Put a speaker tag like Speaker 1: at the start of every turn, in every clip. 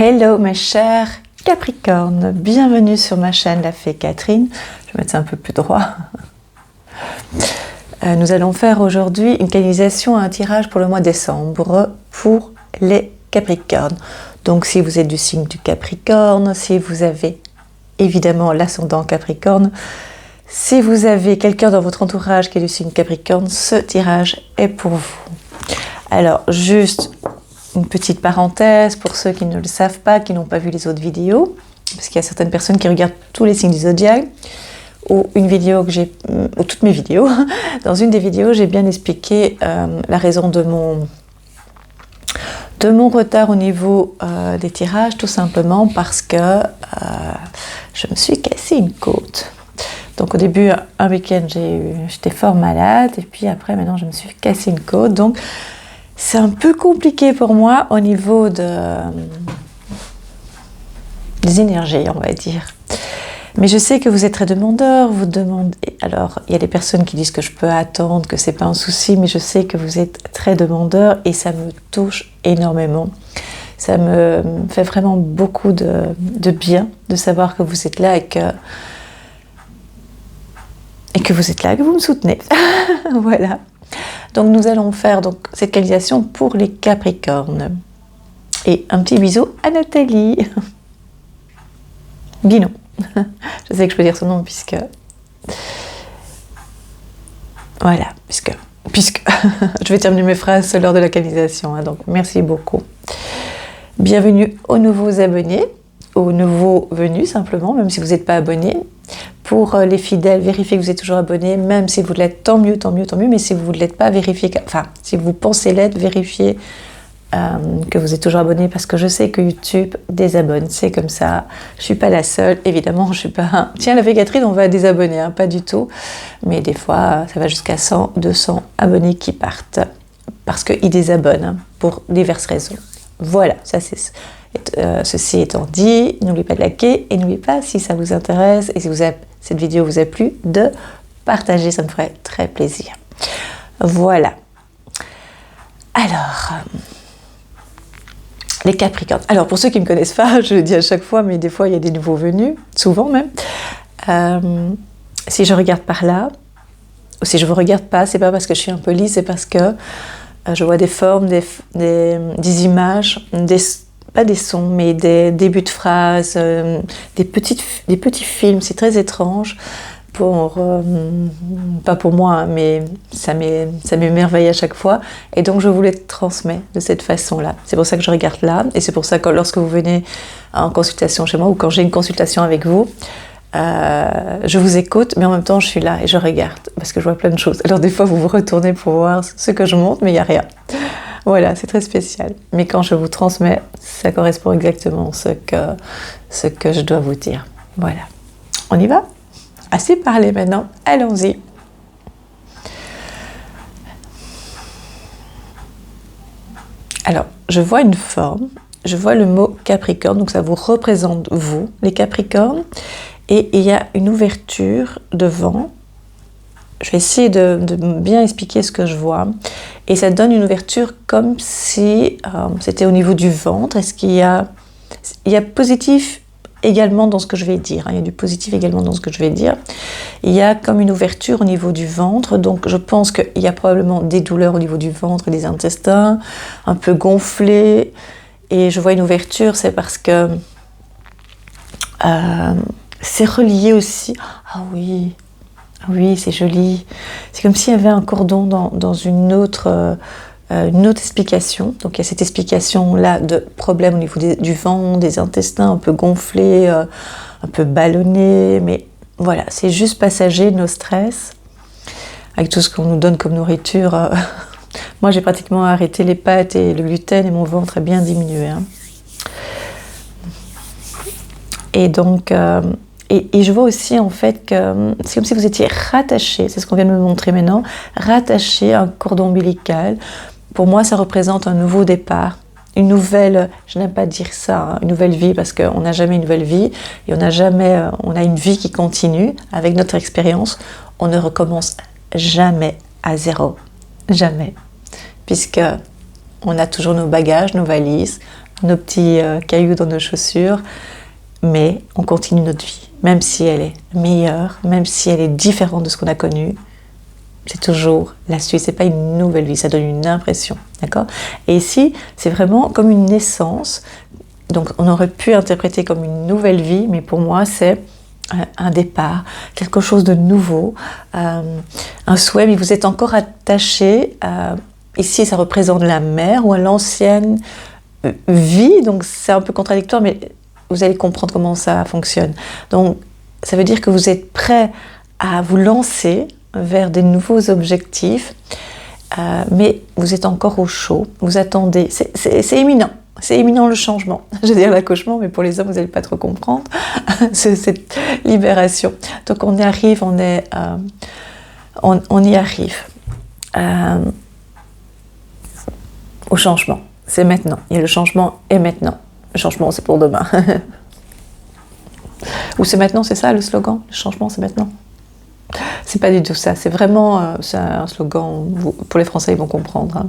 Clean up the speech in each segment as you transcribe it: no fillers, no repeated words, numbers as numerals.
Speaker 1: Hello mes chers Capricornes, bienvenue sur ma chaîne La Fée Catherine. Je vais mettre ça un peu plus droit. Nous allons faire aujourd'hui une canalisation, un tirage pour le mois de décembre pour les Capricornes. Donc si vous êtes du signe du Capricorne, si vous avez évidemment l'ascendant Capricorne, si vous avez quelqu'un dans votre entourage qui est du signe Capricorne, ce tirage est pour vous. Alors juste une petite parenthèse pour ceux qui ne le savent pas, qui n'ont pas vu les autres vidéos, parce qu'il y a certaines personnes qui regardent tous les signes du zodiaque, ou une vidéo que j'ai, ou toutes mes vidéos. Dans une des vidéos, j'ai bien expliqué la raison de mon retard au niveau des tirages, tout simplement parce que je me suis cassé une côte. Donc au début, un week-end, j'étais fort malade, et puis après, maintenant, je me suis cassé une côte. Donc c'est un peu compliqué pour moi au niveau des énergies, on va dire. Mais je sais que vous êtes très demandeurs, vous demandez. Alors, il y a des personnes qui disent que je peux attendre, que c'est pas un souci, mais je sais que vous êtes très demandeurs et ça me touche énormément. Ça me fait vraiment beaucoup de bien de savoir que vous êtes là et que vous êtes là, que vous me soutenez. Voilà. Donc nous allons faire donc cette canalisation pour les Capricornes. Et un petit bisou à Nathalie. Guinon. Je sais que je peux dire son nom puisque... Voilà, puisque... Je vais terminer mes phrases lors de la canalisation, hein, donc merci beaucoup. Bienvenue aux nouveaux abonnés, aux nouveaux venus simplement, même si vous n'êtes pas abonnés. Pour les fidèles, vérifiez que vous êtes toujours abonné, même si vous l'êtes, tant mieux, mais si vous ne l'êtes pas, vérifiez, enfin, si vous pensez l'être, vérifiez que vous êtes toujours abonné, parce que je sais que YouTube désabonne, c'est comme ça, je ne suis pas la seule, évidemment, je ne suis pas... Tiens, la Fée Catherine, on va désabonner, hein, pas du tout, mais des fois, ça va jusqu'à 100, 200 abonnés qui partent, parce qu'ils désabonnent, hein, pour diverses raisons. Voilà, ça c'est... ceci étant dit, n'oubliez pas de liker et n'oubliez pas, si ça vous intéresse et si cette vidéo vous a plu, de partager, ça me ferait très plaisir. Voilà. Alors, les Capricornes. Alors, pour ceux qui ne me connaissent pas, je le dis à chaque fois, mais des fois il y a des nouveaux venus, souvent même. Si je regarde par là, ou si je ne vous regarde pas, c'est pas parce que je suis impolie, c'est parce que je vois des formes, des images, pas des sons, mais des débuts de phrases, des petits films, c'est très étrange, pas pour moi, hein, mais ça m'émerveille à chaque fois, et donc je vous les transmets de cette façon-là. C'est pour ça que je regarde là, et c'est pour ça que lorsque vous venez en consultation chez moi, ou quand j'ai une consultation avec vous, je vous écoute, mais en même temps je suis là et je regarde, parce que je vois plein de choses. Alors des fois vous vous retournez pour voir ce que je montre, mais il n'y a rien. Voilà, c'est très spécial. Mais quand je vous transmets, ça correspond exactement à ce que je dois vous dire. Voilà. On y va ? Assez parlé maintenant, allons-y. Alors, je vois une forme, je vois le mot Capricorne, donc ça vous représente vous, les Capricornes, et il y a une ouverture devant. Je vais essayer de bien expliquer ce que je vois. Et ça donne une ouverture comme si c'était au niveau du ventre. Est-ce qu'il y a positif également dans ce que je vais dire, hein. Il y a du positif également dans ce que je vais dire. Il y a comme une ouverture au niveau du ventre. Donc je pense qu'il y a probablement des douleurs au niveau du ventre et des intestins, un peu gonflés. Et je vois une ouverture, c'est parce que c'est relié aussi. Ah oui... Oui, c'est joli. C'est comme s'il y avait un cordon dans une autre explication. Donc il y a cette explication-là de problème au niveau du ventre, des intestins un peu gonflés, un peu ballonnés. Mais voilà, c'est juste passager, nos stress. Avec tout ce qu'on nous donne comme nourriture. Moi, j'ai pratiquement arrêté les pâtes et le gluten et mon ventre a bien diminué. Hein. Et donc... Et je vois aussi en fait que c'est comme si vous étiez rattaché, c'est ce qu'on vient de me montrer maintenant, rattaché à un cordon ombilical. Pour moi, ça représente un nouveau départ, une nouvelle, je n'aime pas dire ça, hein, une nouvelle vie, parce qu'on n'a jamais une nouvelle vie, et on a une vie qui continue avec notre expérience. On ne recommence jamais à zéro, jamais, puisque on a toujours nos bagages, nos valises, nos petits cailloux dans nos chaussures, mais on continue notre vie, même si elle est meilleure, même si elle est différente de ce qu'on a connu. C'est toujours la suite, c'est pas une nouvelle vie, ça donne une impression, d'accord? Et ici, c'est vraiment comme une naissance, donc on aurait pu interpréter comme une nouvelle vie, mais pour moi, c'est un départ, quelque chose de nouveau, un souhait, mais vous êtes encore attaché, ici ça représente la mère ou à l'ancienne vie, donc c'est un peu contradictoire, mais vous allez comprendre comment ça fonctionne. Donc ça veut dire que vous êtes prêt à vous lancer vers des nouveaux objectifs, mais vous êtes encore au chaud, vous attendez, c'est imminent. C'est imminent le changement, je veux dire l'accouchement, mais pour les hommes, vous n'allez pas trop comprendre, cette libération. Donc on y arrive, on y arrive au changement. C'est maintenant, et le changement est maintenant. Le changement, c'est pour demain. Ou c'est maintenant, c'est ça le slogan? Le changement, c'est maintenant. C'est pas du tout ça, c'est vraiment c'est un slogan, pour les Français, ils vont comprendre.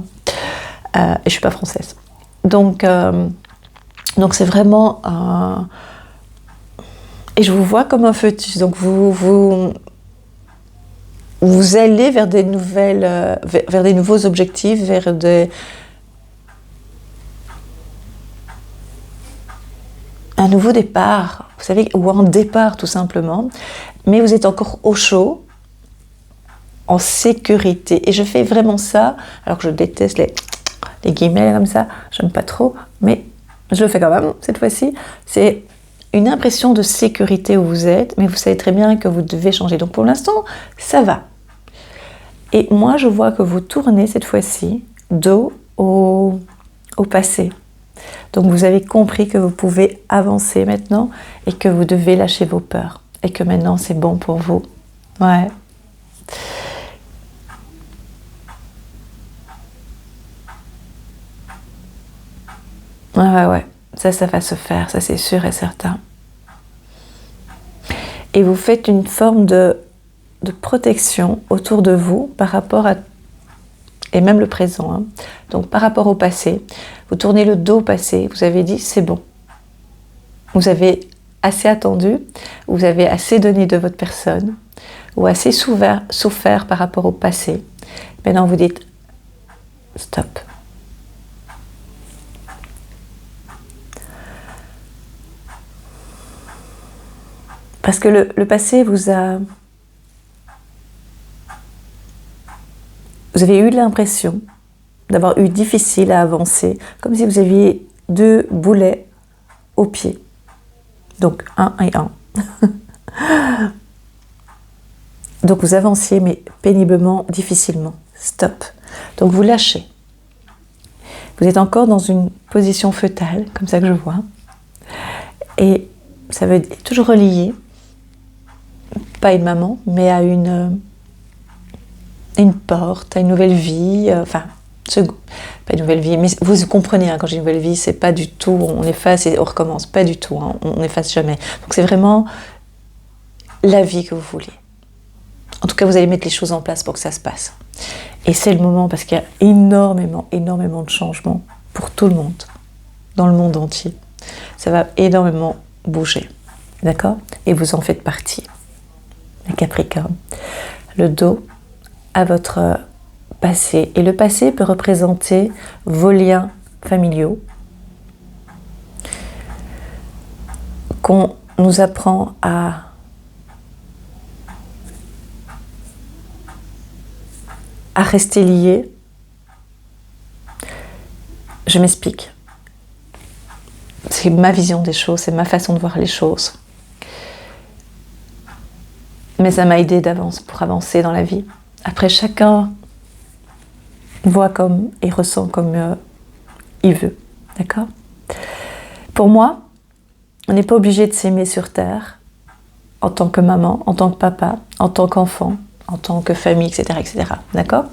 Speaker 1: Hein. Et je suis pas française. Donc c'est vraiment et je vous vois comme un fœtus. Donc vous allez vers des nouvelles, vers des nouveaux objectifs, vers un nouveau départ, vous savez, ou un départ tout simplement. Mais vous êtes encore au chaud, en sécurité. Et je fais vraiment ça, alors que je déteste les guillemets comme ça, j'aime pas trop, mais je le fais quand même cette fois-ci. C'est une impression de sécurité où vous êtes, mais vous savez très bien que vous devez changer. Donc pour l'instant, ça va. Et moi, je vois que vous tournez cette fois-ci dos au passé. Donc vous avez compris que vous pouvez avancer maintenant et que vous devez lâcher vos peurs. Et que maintenant, c'est bon pour vous. Ouais. Ouais. Ça va se faire, ça c'est sûr et certain. Et vous faites une forme de protection autour de vous par rapport à, et même le présent, hein. Donc par rapport au passé, vous tournez le dos au passé, vous avez dit c'est bon. Vous avez assez attendu, vous avez assez donné de votre personne, ou assez souffert par rapport au passé. Maintenant vous dites stop. Parce que le passé vous avez eu l'impression d'avoir eu difficile à avancer, comme si vous aviez 2 boulets au pied. Donc 1 et 1. Donc vous avanciez, mais péniblement, difficilement. Stop. Donc vous lâchez. Vous êtes encore dans une position fœtale, comme ça que je vois. Et ça veut dire toujours relié, pas à une maman, mais à une porte, à une nouvelle vie, pas une nouvelle vie, mais vous comprenez, hein, quand j'ai une nouvelle vie, c'est pas du tout, on efface et on recommence, pas du tout, hein, on n'efface jamais. Donc c'est vraiment la vie que vous voulez. En tout cas, vous allez mettre les choses en place pour que ça se passe. Et c'est le moment parce qu'il y a énormément de changements pour tout le monde, dans le monde entier. Ça va énormément bouger, d'accord? Et vous en faites partie. Les Capricornes. Le dos à votre passé. Et le passé peut représenter vos liens familiaux qu'on nous apprend à rester liés. Je m'explique. C'est ma vision des choses, c'est ma façon de voir les choses. Mais ça m'a aidé pour avancer dans la vie. Après, chacun voit comme et ressent comme il veut. D'accord? Pour moi, on n'est pas obligé de s'aimer sur Terre en tant que maman, en tant que papa, en tant qu'enfant, en tant que famille, etc. etc. D'accord?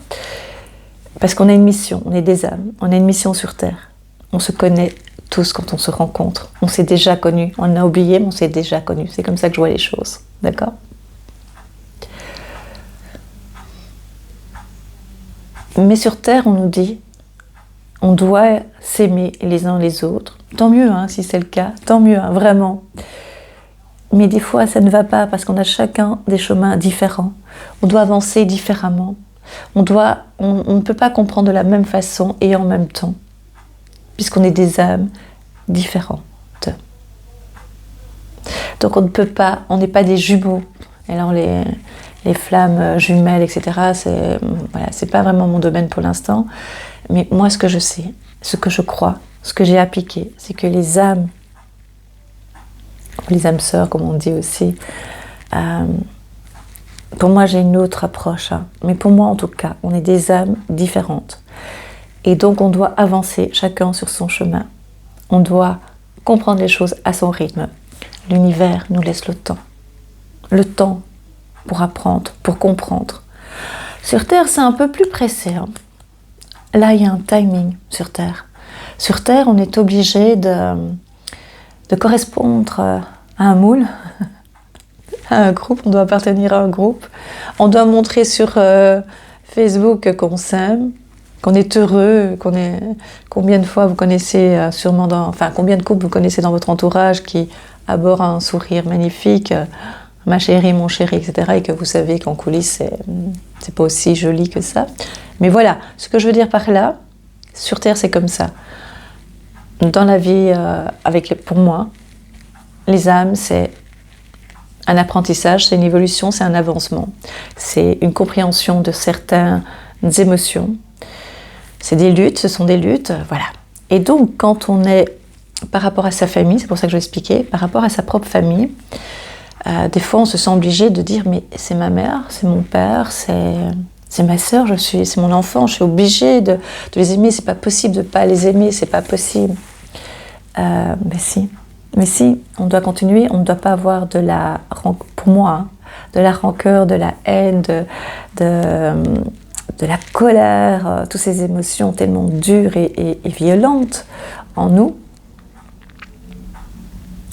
Speaker 1: Parce qu'on a une mission, on est des âmes, on a une mission sur Terre. On se connaît tous quand on se rencontre. On s'est déjà connus. On a oublié, mais on s'est déjà connus. C'est comme ça que je vois les choses. D'accord? Mais sur Terre, on nous dit, On doit s'aimer les uns les autres. Tant mieux si c'est le cas, tant mieux, vraiment. Mais des fois, ça ne va pas parce qu'on a chacun des chemins différents. On doit avancer différemment. On ne peut pas comprendre de la même façon et en même temps, puisqu'on est des âmes différentes. Donc on ne peut pas, on n'est pas des jumeaux. Et alors les flammes jumelles, etc., c'est pas vraiment mon domaine pour l'instant. Mais moi, ce que je sais, ce que je crois, ce que j'ai appliqué, c'est que les âmes sœurs, comme on dit aussi, pour moi, j'ai une autre approche. Mais pour moi, en tout cas, on est des âmes différentes. Et donc, on doit avancer chacun sur son chemin. On doit comprendre les choses à son rythme. L'univers nous laisse le temps. Le temps pour apprendre, pour comprendre. Sur Terre, c'est un peu plus pressé. Là, il y a un timing sur Terre. Sur Terre, on est obligé de correspondre à un moule, à un groupe, on doit appartenir à un groupe. On doit montrer sur Facebook qu'on s'aime, qu'on est heureux, combien de fois vous connaissez combien de couples vous connaissez dans votre entourage qui abordent un sourire magnifique, ma chérie, mon chéri, etc. et que vous savez qu'en coulisses, c'est pas aussi joli que ça. Mais voilà, ce que je veux dire par là, sur Terre, c'est comme ça. Dans la vie, pour moi, les âmes, c'est un apprentissage, c'est une évolution, c'est un avancement. C'est une compréhension de certaines émotions. C'est des luttes, ce sont des luttes, voilà. Et donc, quand on est par rapport à sa famille, c'est pour ça que je vais expliquer, par rapport à sa propre famille, des fois on se sent obligé de dire mais c'est ma mère, c'est mon père, c'est ma sœur, c'est mon enfant, je suis obligée de les aimer, c'est pas possible de ne pas les aimer, c'est pas possible. Mais si, on doit continuer, on ne doit pas avoir de la rancœur, de la haine, de la colère, toutes ces émotions tellement dures et violentes en nous.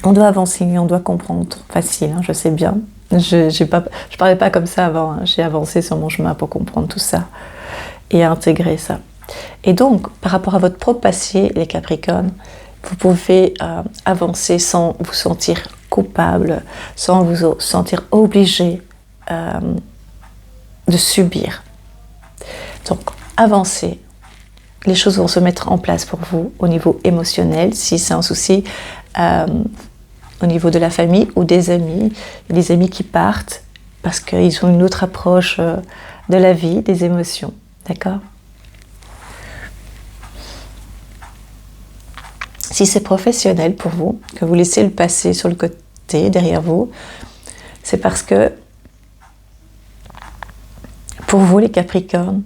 Speaker 1: On doit avancer, on doit comprendre. Facile, je sais bien. Je parlais pas comme ça avant, j'ai avancé sur mon chemin pour comprendre tout ça et intégrer ça. Et donc, par rapport à votre propre passé, les Capricornes, vous pouvez avancer sans vous sentir coupable, sans vous sentir obligé de subir. Donc, avancez. Les choses vont se mettre en place pour vous au niveau émotionnel, si c'est un souci au niveau de la famille ou des amis. Il y a des amis qui partent parce qu'ils ont une autre approche de la vie, des émotions. D'accord ? Si c'est professionnel pour vous, que vous laissez le passé sur le côté, derrière vous, c'est parce que pour vous, les Capricornes,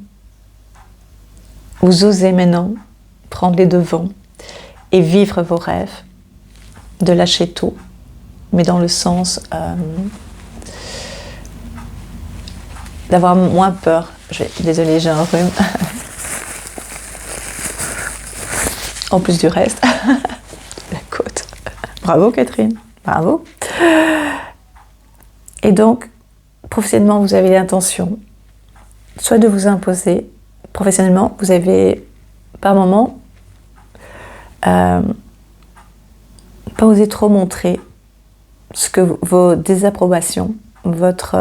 Speaker 1: vous osez maintenant prendre les devants et vivre vos rêves, de lâcher tout, mais dans le sens d'avoir moins peur. Désolée, j'ai un rhume. En plus du reste, la côte. Bravo Catherine, bravo. Et donc, professionnellement, vous avez l'intention soit de vous imposer. Professionnellement, vous avez par moment pas osé trop montrer vos désapprobations, votre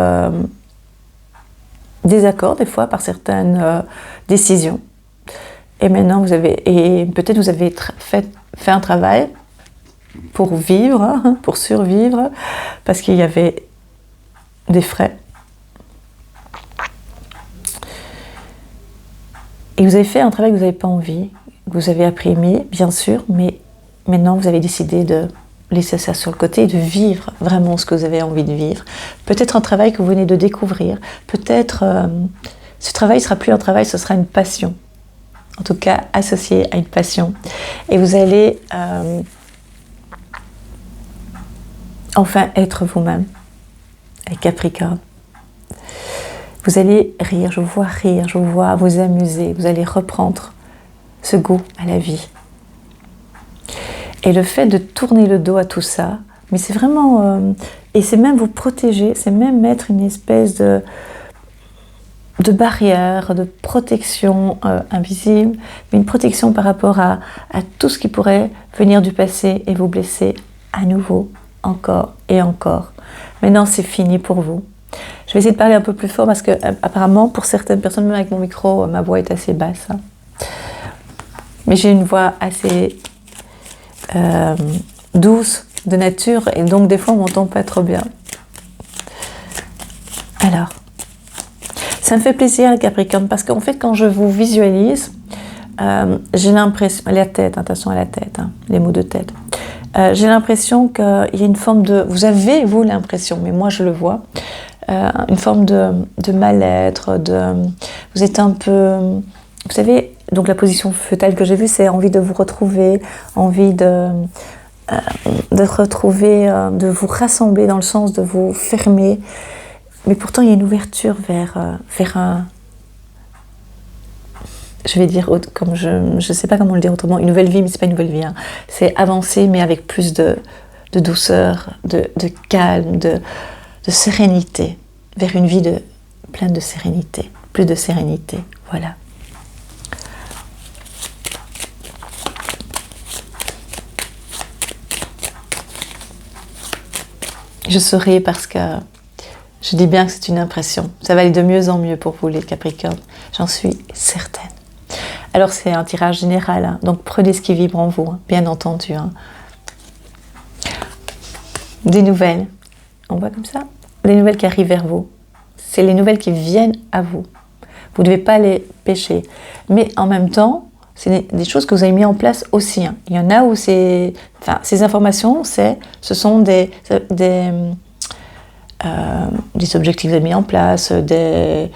Speaker 1: désaccord des fois par certaines décisions. Et maintenant, peut-être vous avez fait un travail pour vivre, pour survivre, parce qu'il y avait des frais. Et vous avez fait un travail que vous n'avez pas envie, que vous avez appris à aimer, bien sûr, mais maintenant vous avez décidé de laisser ça sur le côté et de vivre vraiment ce que vous avez envie de vivre. Peut-être un travail que vous venez de découvrir, peut-être ce travail ne sera plus un travail, ce sera une passion. En tout cas, associé à une passion. Et vous allez enfin être vous-même, les Capricornes. Vous allez rire, je vous vois vous amuser, vous allez reprendre ce goût à la vie. Et le fait de tourner le dos à tout ça, mais c'est vraiment... et c'est même vous protéger, c'est même mettre une espèce de barrière, de protection invisible, mais une protection par rapport à tout ce qui pourrait venir du passé et vous blesser à nouveau, encore et encore. Maintenant, c'est fini pour vous. Je vais essayer de parler un peu plus fort parce que apparemment, pour certaines personnes, même avec mon micro, ma voix est assez basse. Hein. Mais j'ai une voix assez douce de nature et donc des fois, on m'entend pas trop bien. Alors, ça me fait plaisir, les Capricornes, parce qu'en fait, quand je vous visualise, j'ai l'impression, la tête, attention à la tête, hein, les mots de tête, j'ai l'impression qu'il y a une forme de, vous avez, vous, l'impression, mais moi je le vois, une forme de mal-être, vous êtes un peu, vous savez, donc la position fœtale que j'ai vue, c'est envie de vous retrouver, envie de retrouver, de vous rassembler dans le sens de vous fermer, mais pourtant il y a une ouverture vers un, je vais dire, comme je sais pas comment le dire autrement, une nouvelle vie, mais c'est pas une nouvelle vie, hein. C'est avancer, mais avec plus de douceur, de calme, de sérénité, vers une vie pleine de sérénité, plus de sérénité, voilà. Je souris parce que je dis bien que c'est une impression. Ça va aller de mieux en mieux pour vous, les Capricornes, j'en suis certaine. Alors c'est un tirage général, hein, donc prenez ce qui vibre en vous, hein, bien entendu. Hein. Des nouvelles, on voit comme ça, les nouvelles qui arrivent vers vous, c'est les nouvelles qui viennent à vous. Vous ne devez pas les pêcher, mais en même temps, c'est des choses que vous avez mis en place aussi. Hein. Il y en a où ces informations, ce sont des objectifs que vous avez mis en place, des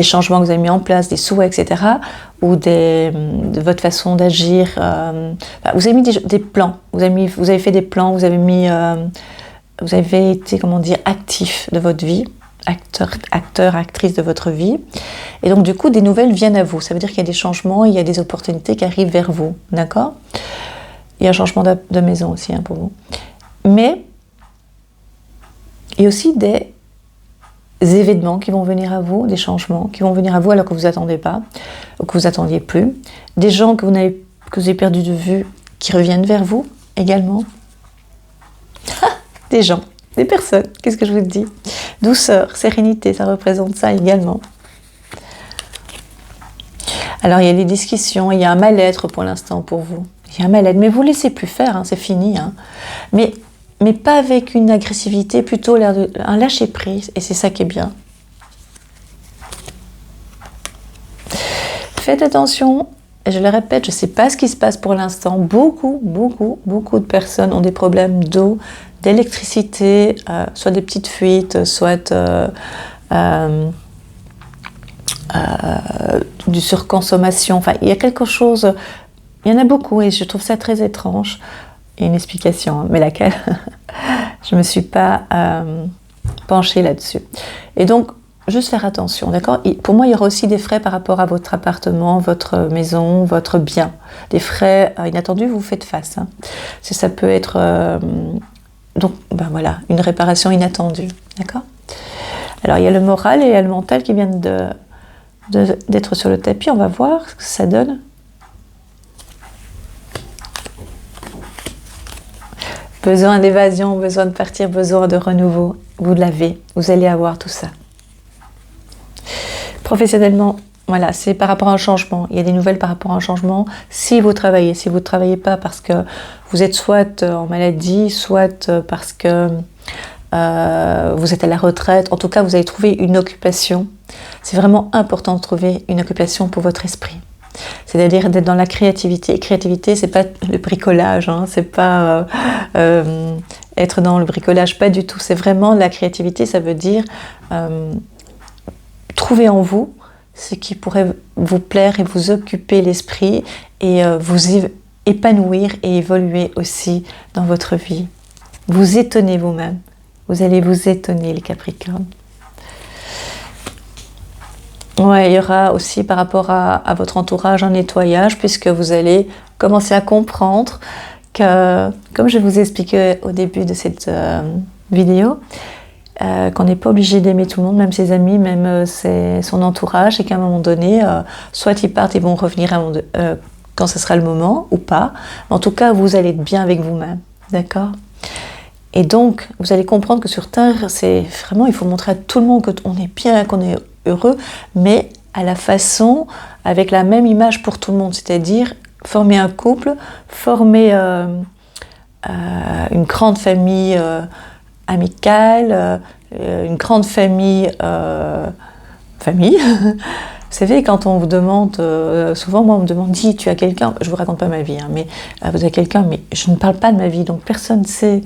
Speaker 1: changements que vous avez mis en place, des souhaits, etc. Ou de votre façon d'agir. Vous avez mis des plans. Vous avez fait des plans. Vous avez été, comment dire, actif de votre vie, acteur, actrice de votre vie. Et donc, du coup, des nouvelles viennent à vous. Ça veut dire qu'il y a des changements, il y a des opportunités qui arrivent vers vous. D'accord ? Il y a un changement de maison aussi, hein, pour vous. Mais il y a aussi des événements qui vont venir à vous, des changements qui vont venir à vous alors que vous n'attendez pas, ou que vous n'attendiez plus. Des gens que vous avez perdu de vue qui reviennent vers vous également. Des gens, des personnes, qu'est-ce que je vous dis ? Douceur, sérénité, ça représente ça également. Alors il y a des discussions, il y a un mal-être pour l'instant pour vous. Il y a un mal-être, mais vous ne laissez plus faire, hein, c'est fini. Hein. Mais pas avec une agressivité, plutôt un lâcher-prise, et c'est ça qui est bien. Faites attention, et je le répète, je ne sais pas ce qui se passe pour l'instant. Beaucoup de personnes ont des problèmes d'eau, d'électricité, soit des petites fuites, soit du surconsommation. Enfin, il y a quelque chose, il y en a beaucoup, et je trouve ça très étrange. Il y a une explication, mais laquelle je ne me suis pas penchée là-dessus. Et donc, juste faire attention, d'accord ? Pour moi, il y aura aussi des frais par rapport à votre appartement, votre maison, votre bien. Des frais inattendus, vous faites face. Hein. Ça peut être, donc, voilà, une réparation inattendue, d'accord ? Alors, il y a le moral et il y a le mental qui viennent d'être sur le tapis. On va voir ce que ça donne. Besoin d'évasion, besoin de partir, besoin de renouveau. Vous l'avez, vous allez avoir tout ça. Professionnellement, voilà, c'est par rapport à un changement. Il y a des nouvelles par rapport à un changement. Si vous travaillez, si vous ne travaillez pas parce que vous êtes soit en maladie, soit parce que vous êtes à la retraite, en tout cas, vous avez trouvé une occupation. C'est vraiment important de trouver une occupation pour votre esprit. C'est-à-dire d'être dans la créativité. Et créativité, c'est pas le bricolage, hein, c'est pas être dans le bricolage, pas du tout. C'est vraiment la créativité, ça veut dire trouver en vous ce qui pourrait vous plaire et vous occuper l'esprit et vous épanouir et évoluer aussi dans votre vie. Vous étonnez vous-même. Vous allez vous étonner, les Capricornes. Ouais, il y aura aussi par rapport à votre entourage un nettoyage puisque vous allez commencer à comprendre que, comme je vous ai expliqué au début de cette vidéo, qu'on n'est pas obligé d'aimer tout le monde, même ses amis, même son entourage, et qu'à un moment donné, soit ils partent, ils vont revenir quand ce sera le moment, ou pas. En tout cas, vous allez être bien avec vous-même, d'accord ? Et donc, vous allez comprendre que sur Terre, c'est vraiment, il faut montrer à tout le monde qu'on est bien, qu'on est heureux, mais à la façon, avec la même image pour tout le monde, c'est-à-dire former un couple, former une grande famille amicale, une grande famille, Vous savez, quand on vous demande, souvent moi on me demande, dis, tu as quelqu'un, je vous raconte pas ma vie, hein, mais vous avez quelqu'un, mais je ne parle pas de ma vie, donc personne ne sait,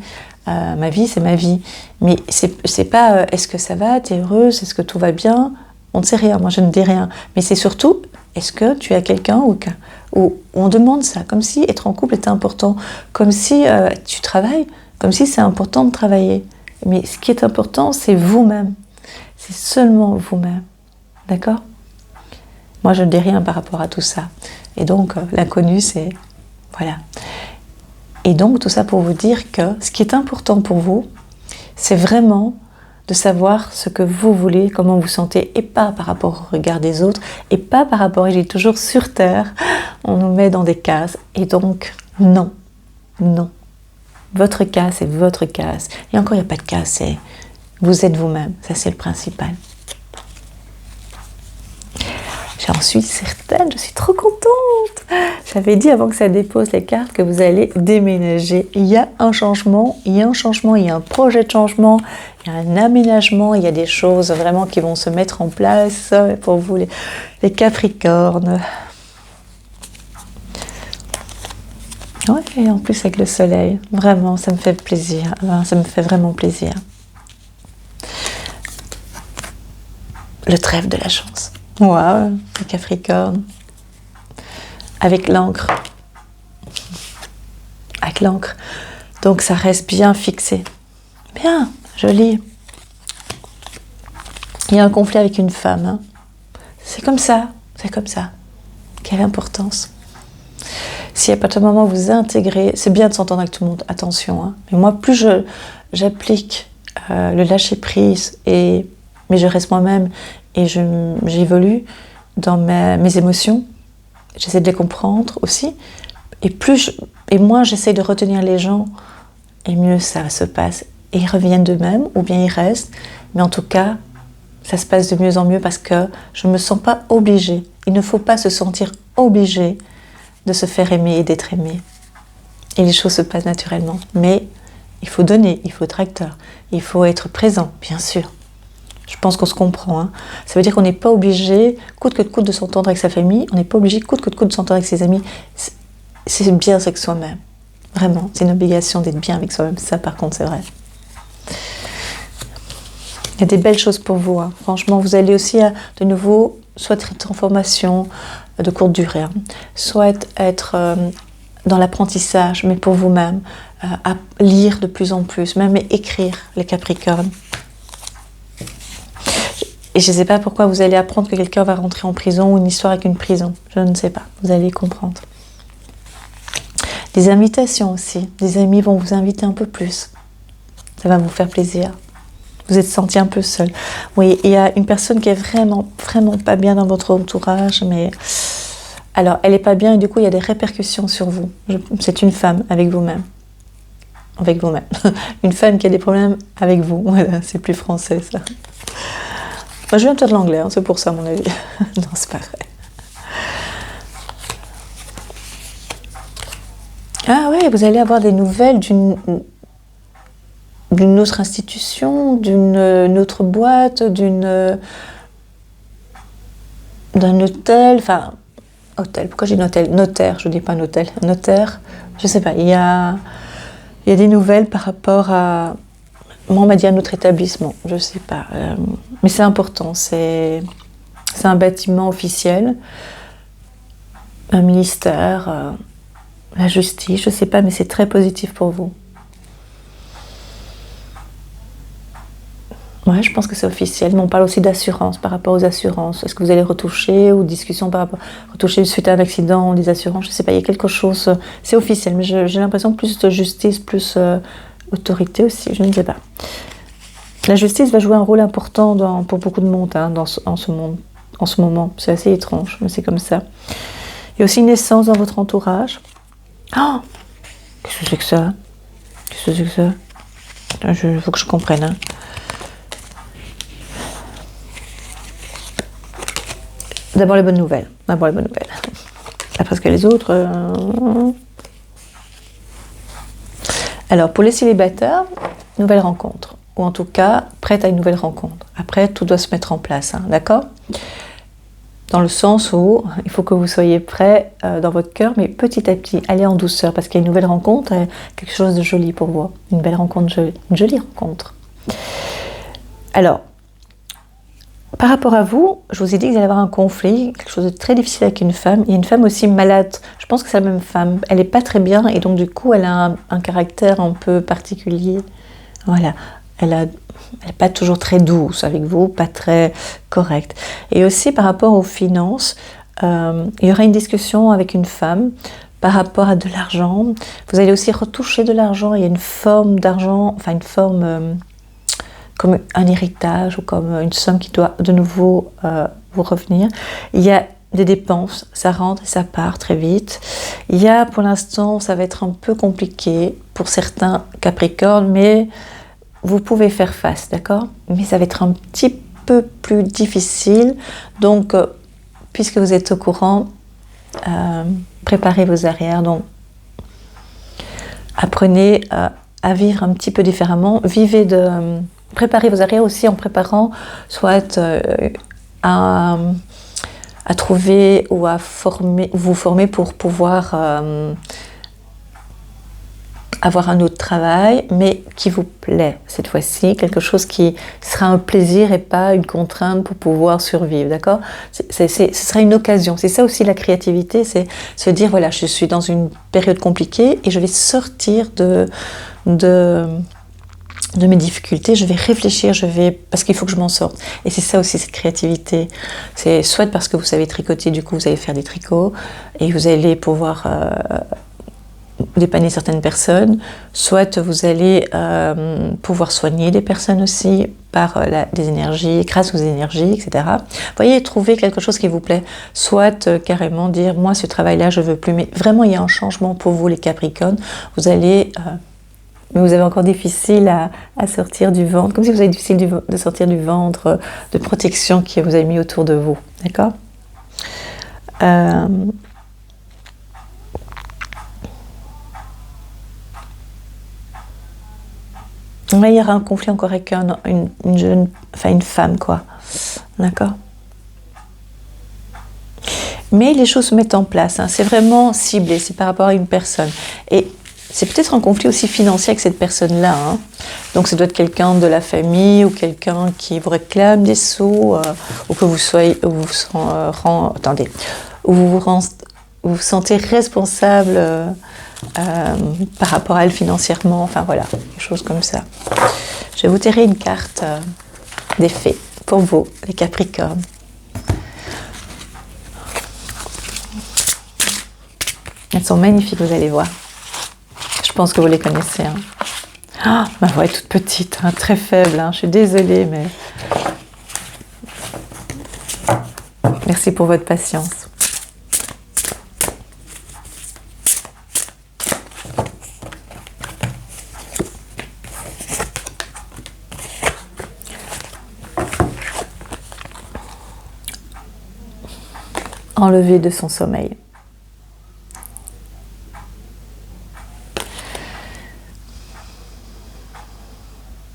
Speaker 1: ma vie c'est ma vie, mais c'est pas, est-ce que ça va, t'es heureuse, est-ce que tout va bien, on ne sait rien, moi je ne dis rien, mais c'est surtout, est-ce que tu as quelqu'un ou on demande ça, comme si être en couple était important, comme si tu travailles, comme si c'est important de travailler, mais ce qui est important c'est vous-même, c'est seulement vous-même, d'accord ? Moi, je ne dis rien par rapport à tout ça. Et donc, l'inconnu, c'est... Voilà. Et donc, tout ça pour vous dire que ce qui est important pour vous, c'est vraiment de savoir ce que vous voulez, comment vous sentez, et pas par rapport au regard des autres, et pas par rapport, et j'ai toujours sur Terre, on nous met dans des cases. Et donc, non. Non. Votre case, c'est votre case. Et encore, il n'y a pas de case, c'est... Vous êtes vous-même. Ça, c'est le principal. J'en suis certaine, je suis trop contente. J'avais dit avant que ça dépose les cartes que vous allez déménager. Il y a un changement, il y a un projet de changement, il y a un aménagement, il y a des choses vraiment qui vont se mettre en place pour vous les Capricornes. Ouais, et en plus avec le soleil, vraiment, ça me fait plaisir. Ça me fait vraiment plaisir. Le trèfle de la chance. Waouh, le Capricorne. Avec l'encre. Avec l'encre. Donc ça reste bien fixé. Bien, joli. Il y a un conflit avec une femme. Hein. C'est comme ça. Quelle importance. Si à partir du moment où vous intégrez, c'est bien de s'entendre avec tout le monde, attention. Hein. Mais moi, plus j'applique le lâcher-prise, mais je reste moi-même, et j'évolue dans mes émotions, j'essaie de les comprendre aussi, et moins j'essaie de retenir les gens, et mieux ça se passe. Et ils reviennent d'eux-mêmes, ou bien ils restent, mais en tout cas, ça se passe de mieux en mieux parce que je ne me sens pas obligée. Il ne faut pas se sentir obligé de se faire aimer et d'être aimé. Et les choses se passent naturellement. Mais il faut donner, il faut être acteur, il faut être présent, bien sûr. Je pense qu'on se comprend. Hein. Ça veut dire qu'on n'est pas obligé, coûte que coûte, de s'entendre avec sa famille. On n'est pas obligé, coûte que coûte, de s'entendre avec ses amis. C'est bien avec soi-même. Vraiment, c'est une obligation d'être bien avec soi-même. Ça, par contre, c'est vrai. Il y a des belles choses pour vous. Hein. Franchement, vous allez aussi, de nouveau, soit être en formation de courte durée, hein, soit être dans l'apprentissage, mais pour vous-même, à lire de plus en plus, même écrire, les Capricornes. Et je ne sais pas pourquoi vous allez apprendre que quelqu'un va rentrer en prison ou une histoire avec une prison. Je ne sais pas. Vous allez comprendre. Des invitations aussi. Des amis vont vous inviter un peu plus. Ça va vous faire plaisir. Vous êtes senti un peu seul. Oui, il y a une personne qui est vraiment, vraiment pas bien dans votre entourage, mais... Alors, elle n'est pas bien et du coup, il y a des répercussions sur vous. C'est une femme avec vous-même. Avec vous-même. Une femme qui a des problèmes avec vous. Voilà, c'est plus français, ça. Moi, je viens peut-être de l'anglais, hein, c'est pour ça, à mon avis. Non, c'est pas vrai. Ah ouais, vous allez avoir des nouvelles d'une autre institution, d'une autre boîte, d'un hôtel, enfin, hôtel, pourquoi j'ai dit hôtel ? Notaire, je ne dis pas un hôtel, notaire, je sais pas, il y a des nouvelles par rapport à... Moi, on m'a dit un autre établissement, je ne sais pas. Mais c'est important, c'est un bâtiment officiel, un ministère, la justice, je ne sais pas, mais c'est très positif pour vous. Ouais, je pense que c'est officiel, mais on parle aussi d'assurance, par rapport aux assurances. Est-ce que vous allez retoucher, ou discussion par rapport... Retoucher suite à un accident, des assurances, je ne sais pas, il y a quelque chose... C'est officiel, mais j'ai l'impression plus de justice, plus... autorité aussi, je ne sais pas. La justice va jouer un rôle important pour beaucoup de monde, hein, en ce moment. C'est assez étrange, mais c'est comme ça. Il y a aussi une naissance dans votre entourage. Oh, qu'est-ce que c'est que ça? Qu'est-ce que c'est que ça? Il faut que je comprenne. Hein. D'abord les bonnes nouvelles. Après ce que les autres... Alors, pour les célibataires, nouvelle rencontre. Ou en tout cas, prête à une nouvelle rencontre. Après, tout doit se mettre en place, hein, d'accord? Dans le sens où il faut que vous soyez prêts dans votre cœur, mais petit à petit, allez en douceur, parce qu'il y a une nouvelle rencontre, quelque chose de joli pour vous. Une belle rencontre, une jolie rencontre. Alors, par rapport à vous, je vous ai dit que vous allez avoir un conflit, quelque chose de très difficile avec une femme. Il y a une femme aussi malade. Je pense que c'est la même femme. Elle n'est pas très bien et donc du coup, elle a un caractère un peu particulier. Voilà. Elle n'est pas toujours très douce avec vous, pas très correcte. Et aussi par rapport aux finances, il y aura une discussion avec une femme par rapport à de l'argent. Vous allez aussi retoucher de l'argent. Il y a une forme d'argent, enfin une forme... comme un héritage ou comme une somme qui doit de nouveau vous revenir. Il y a des dépenses, ça rentre et ça part très vite. Il y a pour l'instant, ça va être un peu compliqué pour certains Capricornes, mais vous pouvez faire face, d'accord? Mais ça va être un petit peu plus difficile. Donc, puisque vous êtes au courant, préparez vos arrières. Donc, apprenez à vivre un petit peu différemment. Préparez vos arrières aussi en préparant soit à trouver ou à vous former pour pouvoir avoir un autre travail, mais qui vous plaît cette fois-ci, quelque chose qui sera un plaisir et pas une contrainte pour pouvoir survivre, d'accord? Ce sera une occasion, c'est ça aussi la créativité, c'est se dire, voilà, je suis dans une période compliquée et je vais sortir de mes difficultés, je vais réfléchir, parce qu'il faut que je m'en sorte. Et c'est ça aussi, cette créativité. C'est soit parce que vous savez tricoter, du coup vous allez faire des tricots, et vous allez pouvoir dépanner certaines personnes, soit vous allez pouvoir soigner des personnes aussi par des énergies, grâce aux énergies, etc. Vous voyez, trouver quelque chose qui vous plaît, soit carrément dire, moi ce travail-là je veux plus, mais vraiment il y a un changement pour vous les Capricornes, vous allez... mais vous avez encore difficile à sortir du ventre, comme si vous avez difficile de sortir du ventre de protection que vous avez mis autour de vous, d'accord? Là, il y aura un conflit encore avec une femme, quoi, d'accord? Mais les choses se mettent en place, hein. C'est vraiment ciblé, c'est par rapport à une personne. Et c'est peut-être un conflit aussi financier avec cette personne-là. Hein. Donc ça doit être quelqu'un de la famille ou quelqu'un qui vous réclame des sous, ou que vous soyez, vous vous sentez responsable par rapport à elle financièrement. Enfin voilà, quelque chose comme ça. Je vais vous tirer une carte des fées pour vous, les Capricornes. Elles sont magnifiques, vous allez voir. Je pense que vous les connaissez. Hein. Ah, ma voix est toute petite, hein, très faible. Hein. Je suis désolée, mais... Merci pour votre patience. Enlevé de son sommeil.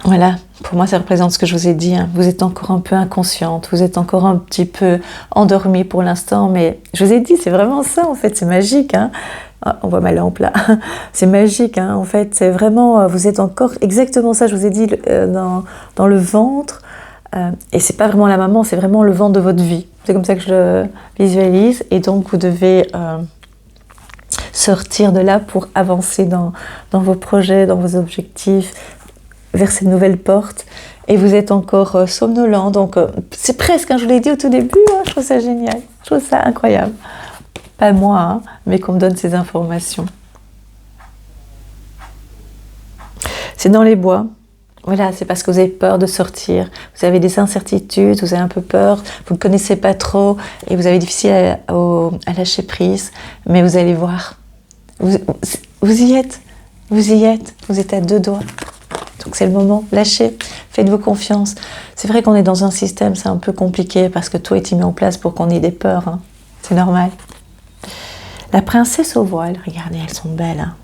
Speaker 1: Voilà, pour moi ça représente ce que je vous ai dit, hein. Vous êtes encore un peu inconsciente, vous êtes encore un petit peu endormie pour l'instant, mais je vous ai dit, c'est vraiment ça en fait, c'est magique. Hein. Oh, on voit ma lampe là, c'est magique hein. En fait, c'est vraiment, vous êtes encore exactement ça, je vous ai dit, dans le ventre, et c'est pas vraiment la maman, c'est vraiment le ventre de votre vie. C'est comme ça que je le visualise, et donc vous devez... sortir de là pour avancer dans vos projets, dans vos objectifs, vers cette nouvelle porte, et vous êtes encore somnolent, donc c'est presque, hein, je vous l'ai dit au tout début, hein, je trouve ça génial, je trouve ça incroyable. Pas moi, hein, mais qu'on me donne ces informations. C'est dans les bois, Voilà, c'est parce que vous avez peur de sortir, vous avez des incertitudes, vous avez un peu peur, vous ne connaissez pas trop et vous avez difficile à lâcher prise, mais vous allez voir, vous y êtes, vous êtes à 2 doigts. Donc c'est le moment, lâchez, faites-vous confiance. C'est vrai qu'on est dans un système, c'est un peu compliqué parce que tout est mis en place pour qu'on ait des peurs, hein. C'est normal. La princesse au voile, regardez, elles sont belles, hein.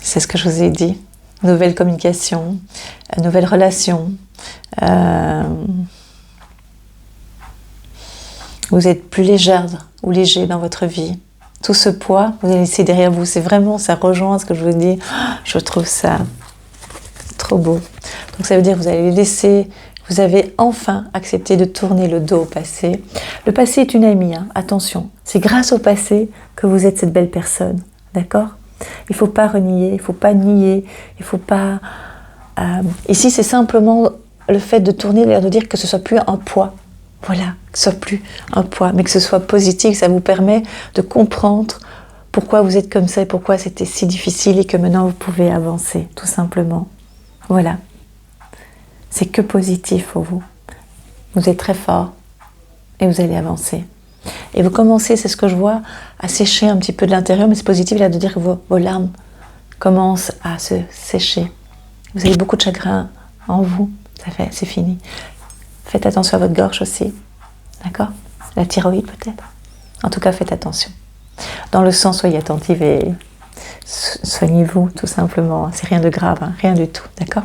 Speaker 1: C'est ce que je vous ai dit. Nouvelle communication, nouvelle relation. Vous êtes plus légère ou léger dans votre vie. Tout ce poids, vous allez laisser derrière vous. C'est vraiment, ça rejoint ce que je vous dis. Je trouve ça trop beau. Donc ça veut dire que vous allez laisser, vous avez enfin accepté de tourner le dos au passé. Le passé est une amie, hein, attention. C'est grâce au passé que vous êtes cette belle personne. D'accord ? Il ne faut pas renier, il ne faut pas nier, il ne faut pas... Ici, c'est simplement le fait de tourner, l'air de dire que ce ne soit plus un poids. Voilà, que ce ne soit plus un poids, mais que ce soit positif. Ça vous permet de comprendre pourquoi vous êtes comme ça et pourquoi c'était si difficile et que maintenant vous pouvez avancer, tout simplement. Voilà. C'est que positif pour vous. Vous êtes très fort et vous allez avancer. Et vous commencez, c'est ce que je vois, à sécher un petit peu de l'intérieur, mais c'est positif là de dire que vos larmes commencent à se sécher. Vous avez beaucoup de chagrin en vous, c'est fini. Faites attention à votre gorge aussi, d'accord ? La thyroïde peut-être. En tout cas, faites attention. Dans le sang, soyez attentive et soignez-vous tout simplement. C'est rien de grave, hein, rien du tout, d'accord ?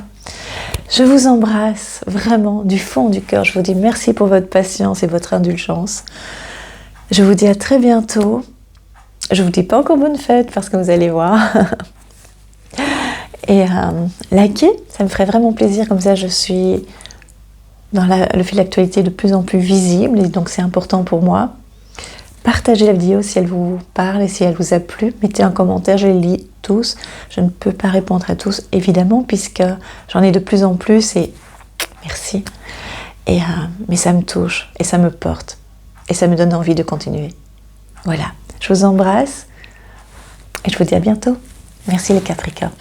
Speaker 1: Je vous embrasse vraiment du fond du cœur. Je vous dis merci pour votre patience et votre indulgence. Je vous dis à très bientôt. Je ne vous dis pas encore bonne fête parce que vous allez voir. Et likez, ça me ferait vraiment plaisir. Comme ça, je suis dans le fil d'actualité de plus en plus visible. Et donc, c'est important pour moi. Partagez la vidéo si elle vous parle et si elle vous a plu. Mettez un commentaire, je les lis tous. Je ne peux pas répondre à tous, évidemment, puisque j'en ai de plus en plus. Et merci. Mais ça me touche et ça me porte. Et ça me donne envie de continuer. Voilà, je vous embrasse et je vous dis à bientôt. Merci les Capricornes.